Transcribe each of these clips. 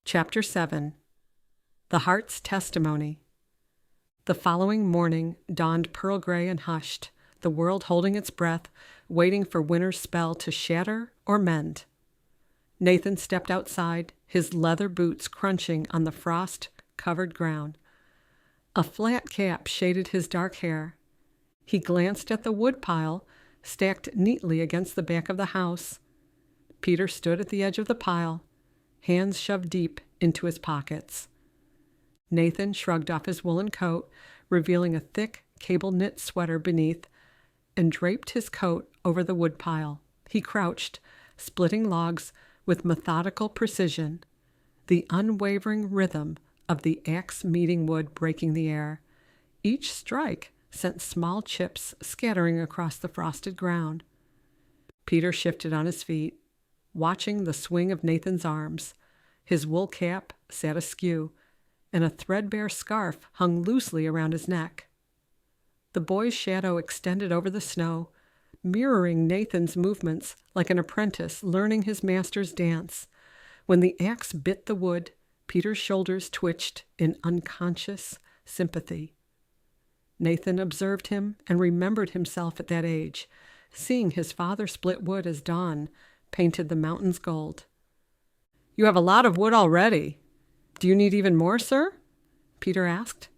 Chapter 7. The Heart's Testimony. The following morning dawned pearl gray and hushed, the world holding its breath, waiting for winter's spell to shatter or mend. Nathan stepped outside, his leather boots crunching on the frost-covered ground. A flat cap shaded his dark hair. He glanced at the woodpile, stacked neatly against the back of the house. Peter stood at the edge of the pile, hands shoved deep into his pockets. Nathan shrugged off his woolen coat, revealing a thick cable-knit sweater beneath, and draped his coat over the woodpile. He crouched, splitting logs with methodical precision, the unwavering rhythm of the axe meeting wood breaking the air. Each strike sent small chips scattering across the frosted ground. Peter shifted on his feet, watching the swing of Nathan's arms. His wool cap sat askew, and a threadbare scarf hung loosely around his neck. The boy's shadow extended over the snow, mirroring Nathan's movements like an apprentice learning his master's dance. When the axe bit the wood, Peter's shoulders twitched in unconscious sympathy. Nathan observed him and remembered himself at that age, seeing his father split wood as dawn painted the mountains gold. "You have a lot of wood already. Do you need even more, sir?" Peter asked.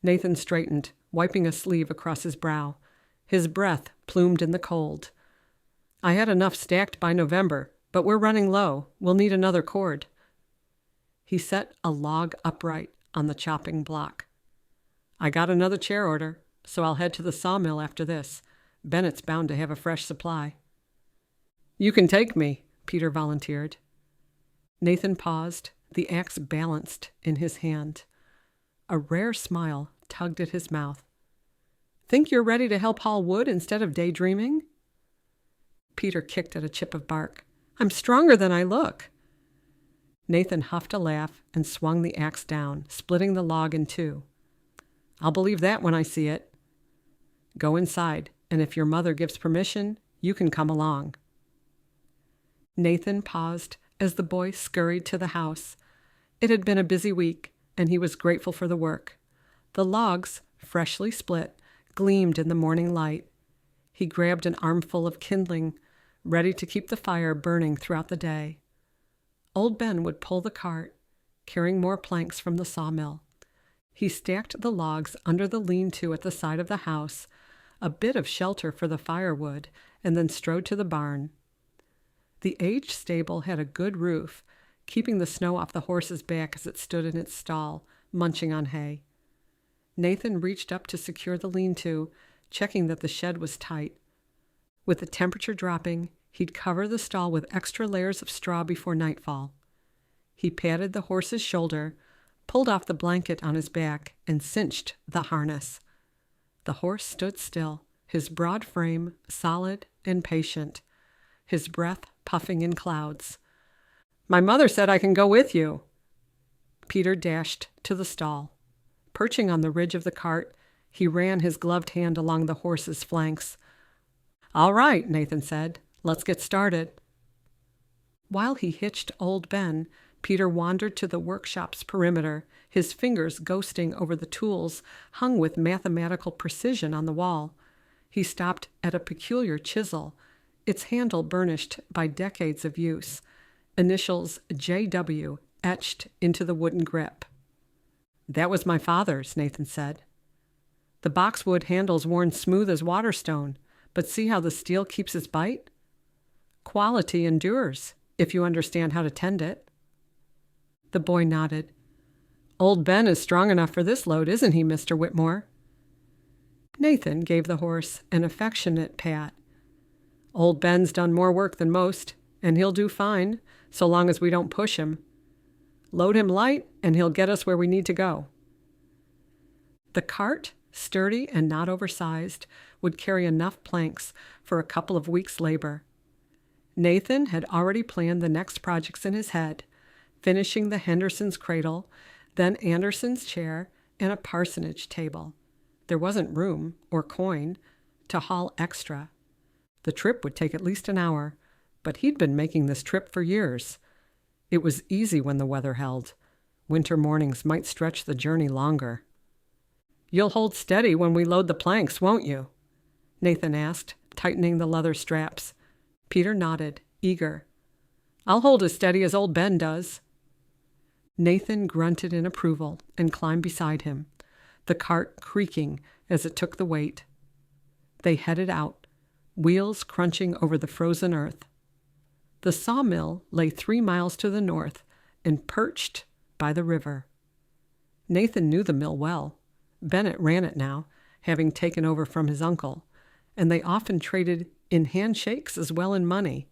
Nathan straightened, wiping a sleeve across his brow. His breath plumed in the cold. "I had enough stacked by November, but we're running low. We'll need another cord." He set a log upright on the chopping block. "I got another chair order, so I'll head to the sawmill after this. Bennett's bound to have a fresh supply." "You can take me," Peter volunteered. Nathan paused, the axe balanced in his hand. A rare smile tugged at his mouth. "Think you're ready to help haul wood instead of daydreaming?" Peter kicked at a chip of bark. "I'm stronger than I look." Nathan huffed a laugh and swung the axe down, splitting the log in two. "I'll believe that when I see it. Go inside, and if your mother gives permission, you can come along." Nathan paused as the boy scurried to the house. It had been a busy week, and he was grateful for the work. The logs, freshly split, gleamed in the morning light. He grabbed an armful of kindling, ready to keep the fire burning throughout the day. Old Ben would pull the cart, carrying more planks from the sawmill. He stacked the logs under the lean-to at the side of the house, a bit of shelter for the firewood, and then strode to the barn. The aged stable had a good roof, keeping the snow off the horse's back as it stood in its stall, munching on hay. Nathan reached up to secure the lean-to, checking that the shed was tight. With the temperature dropping, he'd cover the stall with extra layers of straw before nightfall. He patted the horse's shoulder, pulled off the blanket on his back, and cinched the harness. The horse stood still, his broad frame solid and patient, his breath puffing in clouds. "My mother said I can go with you." Peter dashed to the stall. Perching on the ridge of the cart, he ran his gloved hand along the horse's flanks. "All right," Nathan said. "Let's get started." While he hitched old Ben, Peter wandered to the workshop's perimeter, his fingers ghosting over the tools hung with mathematical precision on the wall. He stopped at a peculiar chisel, its handle burnished by decades of use, initials JW etched into the wooden grip. "That was my father's," Nathan said. "The boxwood handle's worn smooth as waterstone, but see how the steel keeps its bite? Quality endures, if you understand how to tend it." The boy nodded. "Old Ben is strong enough for this load, isn't he, Mr. Whitmore?" Nathan gave the horse an affectionate pat. "Old Ben's done more work than most, and he'll do fine, so long as we don't push him. Load him light, and he'll get us where we need to go." The cart, sturdy and not oversized, would carry enough planks for a couple of weeks' labor. Nathan had already planned the next projects in his head, finishing the Henderson's cradle, then Anderson's chair, and a parsonage table. There wasn't room, or coin, to haul extra. The trip would take at least an hour, but he'd been making this trip for years. It was easy when the weather held. Winter mornings might stretch the journey longer. "You'll hold steady when we load the planks, won't you?" Nathan asked, tightening the leather straps. Peter nodded, eager. "I'll hold as steady as old Ben does." Nathan grunted in approval and climbed beside him, the cart creaking as it took the weight. They headed out, wheels crunching over the frozen earth. The sawmill lay 3 miles to the north and perched by the river. Nathan knew the mill well. Bennett ran it now, having taken over from his uncle, and they often traded in handshakes as well in money.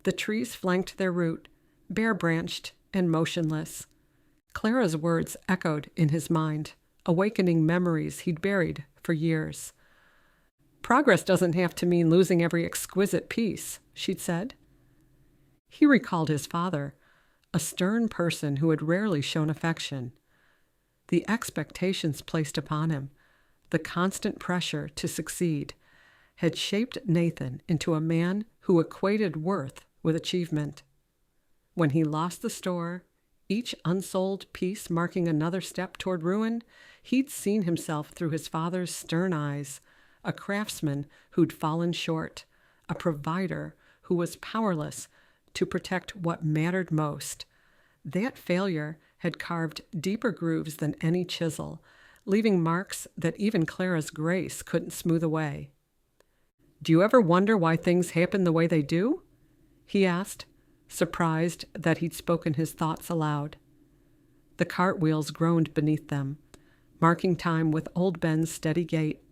The trees flanked their route, bare-branched and motionless. Clara's words echoed in his mind, awakening memories he'd buried for years. "Progress doesn't have to mean losing every exquisite piece," she'd said. He recalled his father, a stern person who had rarely shown affection. The expectations placed upon him, the constant pressure to succeed, had shaped Nathan into a man who equated worth with achievement. When he lost the store, each unsold piece marking another step toward ruin, he'd seen himself through his father's stern eyes, a craftsman who'd fallen short, a provider who was powerless to protect what mattered most. That failure had carved deeper grooves than any chisel, leaving marks that even Clara's grace couldn't smooth away. "Do you ever wonder why things happen the way they do?" he asked, surprised that he'd spoken his thoughts aloud. The cartwheels groaned beneath them, marking time with old Ben's steady gait.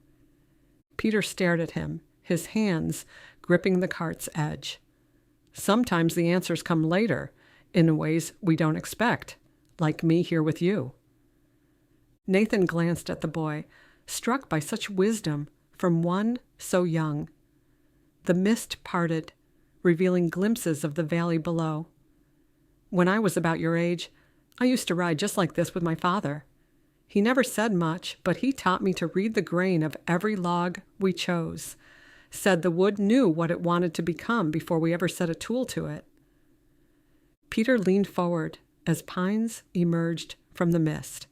Peter stared at him, his hands gripping the cart's edge. "Sometimes the answers come later, in ways we don't expect, like me here with you." Nathan glanced at the boy, struck by such wisdom from one so young. The mist parted, revealing glimpses of the valley below. "When I was about your age, I used to ride just like this with my father. He never said much, but he taught me to read the grain of every log we chose, said the wood knew what it wanted to become before we ever set a tool to it." Peter leaned forward as pines emerged from the mist.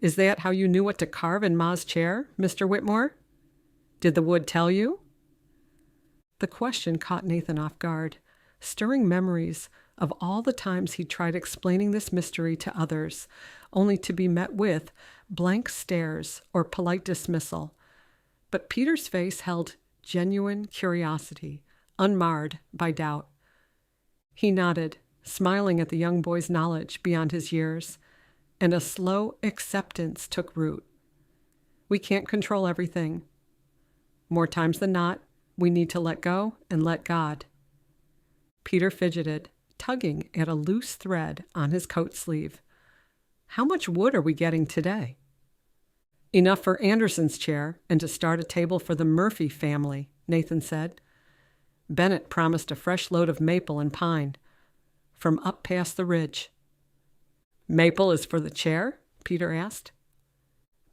"Is that how you knew what to carve in Ma's chair, Mr. Whitmore? Did the wood tell you?" The question caught Nathan off guard, stirring memories of all the times he tried explaining this mystery to others, only to be met with blank stares or polite dismissal. But Peter's face held genuine curiosity, unmarred by doubt. He nodded, smiling at the young boy's knowledge beyond his years, and a slow acceptance took root. "We can't control everything. More times than not, we need to let go and let God." Peter fidgeted, tugging at a loose thread on his coat sleeve. "How much wood are we getting today?" "Enough for Anderson's chair and to start a table for the Murphy family," Nathan said. "Bennett promised a fresh load of maple and pine from up past the ridge." "Maple is for the chair?" Peter asked.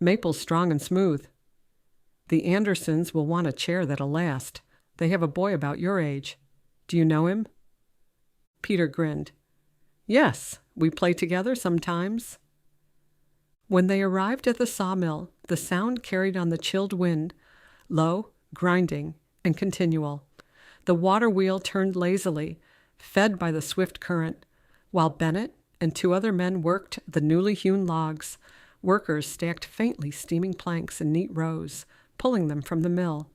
"Maple's strong and smooth. The Andersons will want a chair that'll last. They have a boy about your age. Do you know him?" Peter grinned. "Yes, we play together sometimes." When they arrived at the sawmill, the sound carried on the chilled wind, low, grinding, and continual. The water wheel turned lazily, fed by the swift current, while Bennett and 2 other men worked the newly hewn logs. Workers stacked faintly steaming planks in neat rows, pulling them from the mill.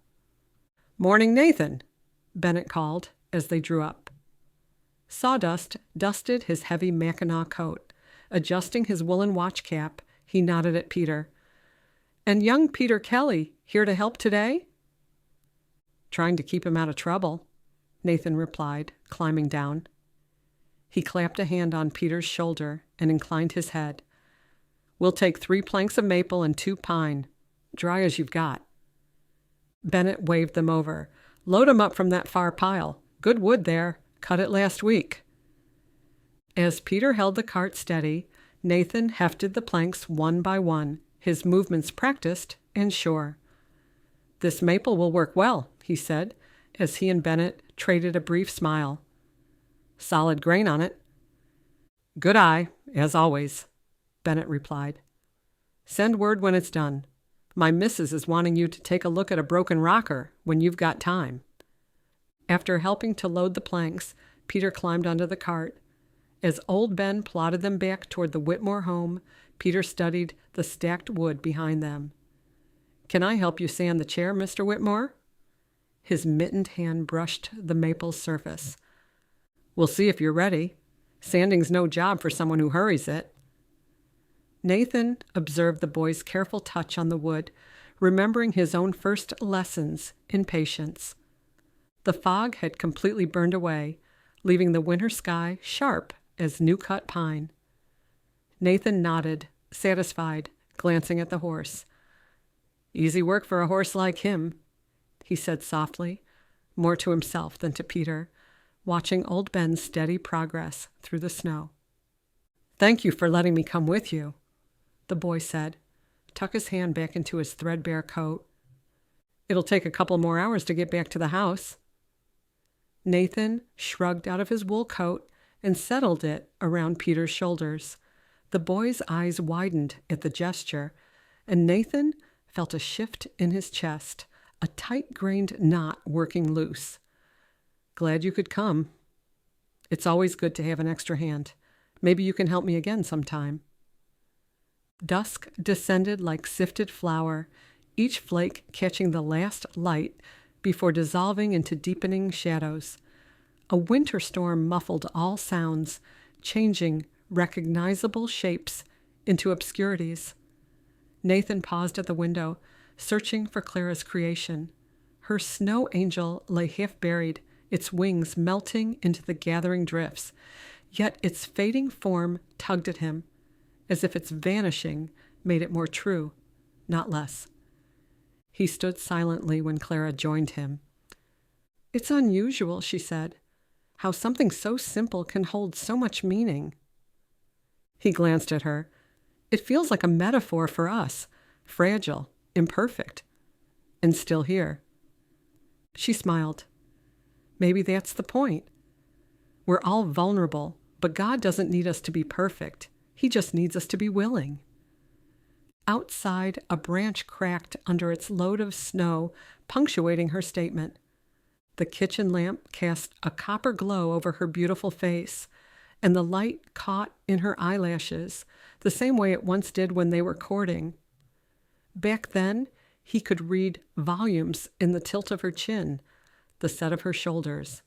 "Morning, Nathan," Bennett called as they drew up. Sawdust dusted his heavy Mackinaw coat. Adjusting his woolen watch cap, he nodded at Peter. "And young Peter Kelly here to help today?" "Trying to keep him out of trouble," Nathan replied, climbing down. He clapped a hand on Peter's shoulder and inclined his head. "We'll take 3 planks of maple and 2 pine, dry as you've got." Bennett waved them over. "Load 'em up from that far pile. Good wood there. Cut it last week." As Peter held the cart steady, Nathan hefted the planks one by one, his movements practiced and sure. "This maple will work well," he said, as he and Bennett traded a brief smile. "Solid grain on it. Good eye, as always, Bennett replied. Send word when it's done. My missus is wanting you to take a look at a broken rocker when you've got time. After helping to load the planks, Peter climbed onto the cart. As old Ben plodded them back toward the Whitmore home, Peter studied the stacked wood behind them. Can I help you sand the chair, Mr. Whitmore? His mittened hand brushed the maple surface. We'll see if you're ready. Sanding's no job for someone who hurries it. Nathan observed the boy's careful touch on the wood, remembering his own first lessons in patience. The fog had completely burned away, leaving the winter sky sharp as new-cut pine. Nathan nodded, satisfied, glancing at the horse. Easy work for a horse like him, he said softly, more to himself than to Peter, watching old Ben's steady progress through the snow. Thank you for letting me come with you, the boy said, tuck his hand back into his threadbare coat. It'll take a couple more hours to get back to the house. Nathan shrugged out of his wool coat and settled it around Peter's shoulders. The boy's eyes widened at the gesture, and Nathan felt a shift in his chest, a tight-grained knot working loose. Glad you could come. It's always good to have an extra hand. Maybe you can help me again sometime. Dusk descended like sifted flour, each flake catching the last light before dissolving into deepening shadows. A winter storm muffled all sounds, changing recognizable shapes into obscurities. Nathan paused at the window, searching for Clara's creation. Her snow angel lay half-buried, its wings melting into the gathering drifts, yet its fading form tugged at him, as if its vanishing made it more true, not less. He stood silently when Clara joined him. It's unusual, she said, how something so simple can hold so much meaning. He glanced at her. It feels like a metaphor for us, fragile, imperfect, and still here. She smiled. Maybe that's the point. We're all vulnerable, but God doesn't need us to be perfect. He just needs us to be willing. Outside, a branch cracked under its load of snow, punctuating her statement. The kitchen lamp cast a copper glow over her beautiful face, and the light caught in her eyelashes, the same way it once did when they were courting. Back then, he could read volumes in the tilt of her chin, the set of her shoulders.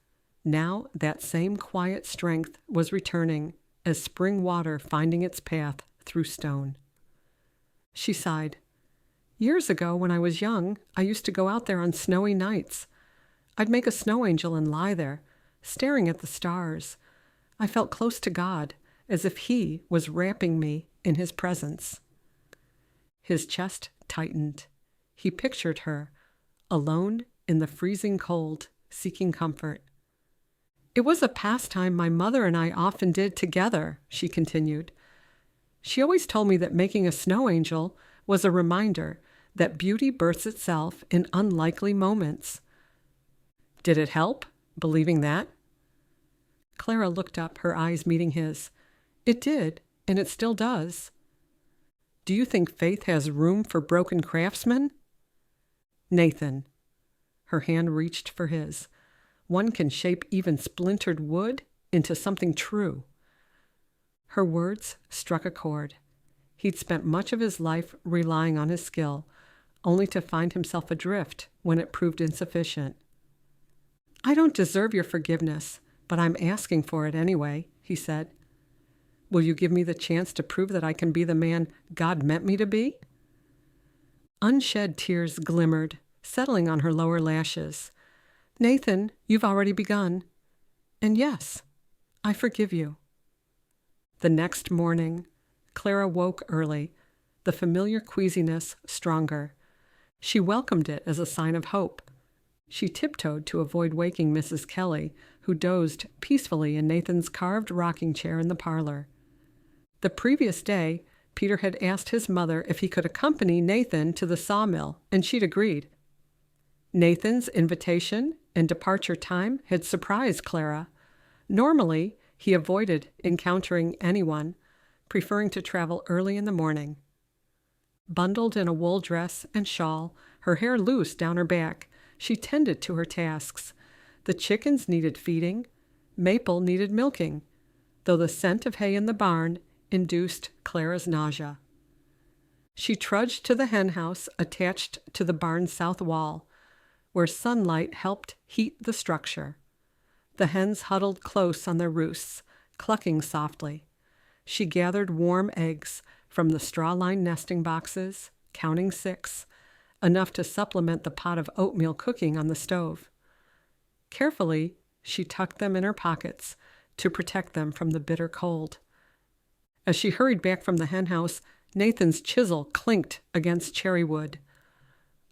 Now that same quiet strength was returning, as spring water finding its path through stone. She sighed. Years ago, when I was young, I used to go out there on snowy nights. I'd make a snow angel and lie there, staring at the stars. I felt close to God, as if He was wrapping me in His presence. His chest tightened. He pictured her, alone in the freezing cold, seeking comfort. It was a pastime my mother and I often did together, she continued. She always told me that making a snow angel was a reminder that beauty births itself in unlikely moments. Did it help, believing that? Clara looked up, her eyes meeting his. It did, and it still does. Do you think faith has room for broken craftsmen? Nathan. Her hand reached for his. One can shape even splintered wood into something true. Her words struck a chord. He'd spent much of his life relying on his skill, only to find himself adrift when it proved insufficient. I don't deserve your forgiveness, but I'm asking for it anyway, he said. Will you give me the chance to prove that I can be the man God meant me to be? Unshed tears glimmered, settling on her lower lashes. Nathan, you've already begun. And yes, I forgive you. The next morning, Clara woke early, the familiar queasiness stronger. She welcomed it as a sign of hope. She tiptoed to avoid waking Mrs. Kelly, who dozed peacefully in Nathan's carved rocking chair in the parlor. The previous day, Peter had asked his mother if he could accompany Nathan to the sawmill, and she'd agreed. Nathan's invitation and departure time had surprised Clara. Normally, He avoided encountering anyone, preferring to travel early in the morning. Bundled in a wool dress and shawl, her hair loose down her back, she tended to her tasks. The chickens needed feeding. Maple needed milking, though the scent of hay in the barn induced Clara's nausea. She trudged to the hen house attached to the barn's south wall, where sunlight helped heat the structure. The hens huddled close on their roosts, clucking softly. She gathered warm eggs from the straw-lined nesting boxes, counting 6, enough to supplement the pot of oatmeal cooking on the stove. Carefully, she tucked them in her pockets to protect them from the bitter cold. As she hurried back from the hen house, Nathan's chisel clinked against cherry wood.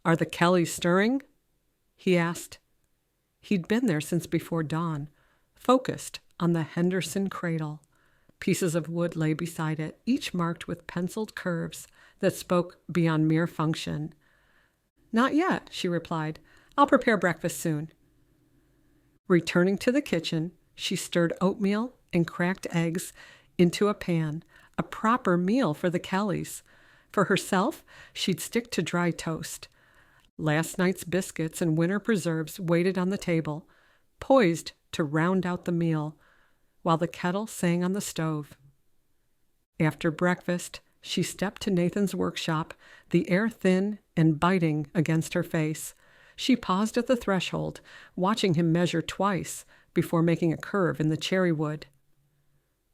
"Are the Kellys stirring?" he asked. He'd been there since before dawn, focused on the Henderson cradle. Pieces of wood lay beside it, each marked with penciled curves that spoke beyond mere function. "Not yet," she replied. "I'll prepare breakfast soon." Returning to the kitchen, she stirred oatmeal and cracked eggs into a pan, a proper meal for the Kellys. For herself, she'd stick to dry toast. Last night's biscuits and winter preserves waited on the table, poised to round out the meal, while the kettle sang on the stove. After breakfast, she stepped to Nathan's workshop, the air thin and biting against her face. She paused at the threshold, watching him measure twice before making a curve in the cherry wood.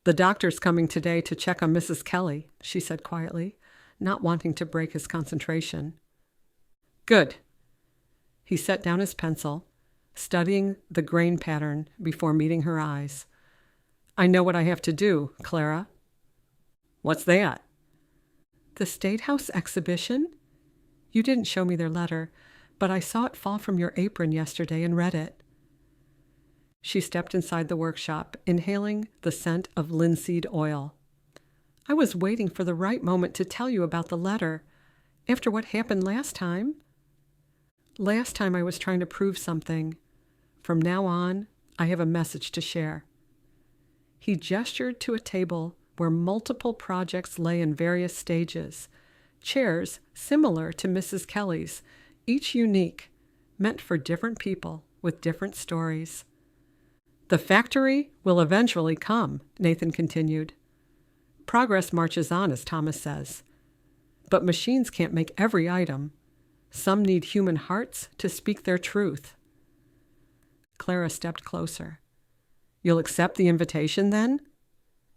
"The doctor's coming today to check on Mrs. Kelly," she said quietly, not wanting to break his concentration. "Good." He set down his pencil, studying the grain pattern before meeting her eyes. "I know what I have to do, Clara." "What's that?" "The State House exhibition? You didn't show me their letter, but I saw it fall from your apron yesterday and read it." She stepped inside the workshop, inhaling the scent of linseed oil. "I was waiting for the right moment to tell you about the letter. After what happened last time?" "Last time I was trying to prove something. From now on, I have a message to share." He gestured to a table where multiple projects lay in various stages, chairs similar to Mrs. Kelly's, each unique, meant for different people with different stories. "The factory will eventually come," Nathan continued. "Progress marches on, as Thomas says. But machines can't make every item. Some need human hearts to speak their truth." Clara stepped closer. "You'll accept the invitation, then?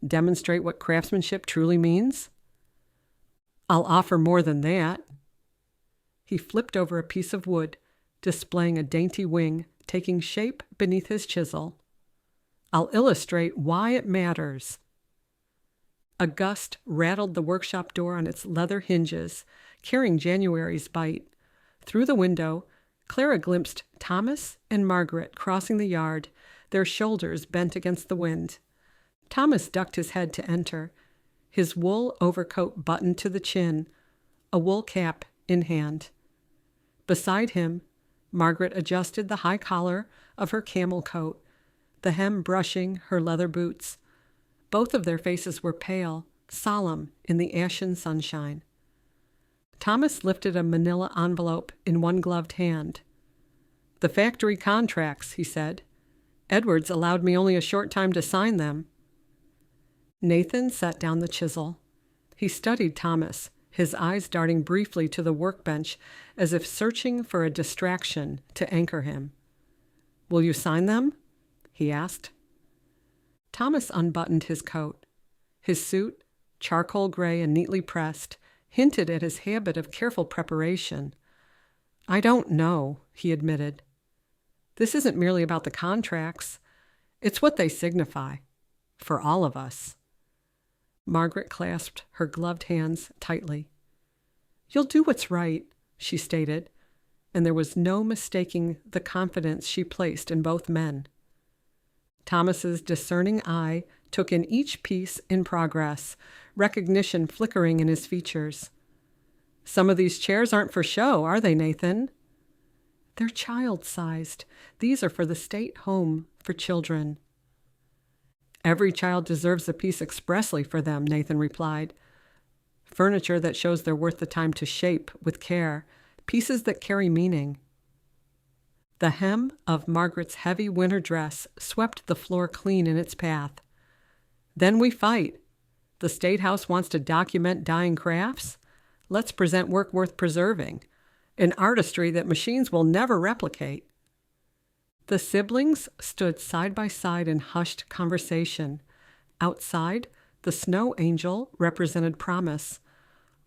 Demonstrate what craftsmanship truly means?" "I'll offer more than that." He flipped over a piece of wood, displaying a dainty wing taking shape beneath his chisel. "I'll illustrate why it matters." A gust rattled the workshop door on its leather hinges, carrying January's bite. Through the window, Clara glimpsed Thomas and Margaret crossing the yard, their shoulders bent against the wind. Thomas ducked his head to enter, his wool overcoat buttoned to the chin, a wool cap in hand. Beside him, Margaret adjusted the high collar of her camel coat, the hem brushing her leather boots. Both of their faces were pale, solemn in the ashen sunshine. Thomas lifted a manila envelope in one gloved hand. "The factory contracts," he said. "Edwards allowed me only a short time to sign them." Nathan set down the chisel. He studied Thomas, his eyes darting briefly to the workbench as if searching for a distraction to anchor him. "Will you sign them?" he asked. Thomas unbuttoned his coat. His suit, charcoal gray and neatly pressed, hinted at his habit of careful preparation. "I don't know," he admitted. "This isn't merely about the contracts. It's what they signify. For all of us." Margaret clasped her gloved hands tightly. "You'll do what's right," she stated, and there was no mistaking the confidence she placed in both men. Thomas's discerning eye took in each piece in progress, recognition flickering in his features. "Some of these chairs aren't for show, are they, Nathan?" "They're child-sized. These are for the state home for children." Every child deserves a piece expressly for them, Nathan replied. Furniture that shows they're worth the time to shape with care, pieces that carry meaning. The hem of Margaret's heavy winter dress swept the floor clean in its path. Then we fight. The State House wants to document dying crafts? Let's present work worth preserving, an artistry that machines will never replicate. The siblings stood side by side in hushed conversation. Outside, the snow angel represented promise.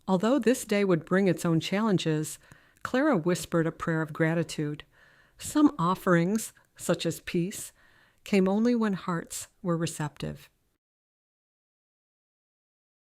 Although this day would bring its own challenges, Clara whispered a prayer of gratitude. Some offerings, such as peace, came only when hearts were receptive.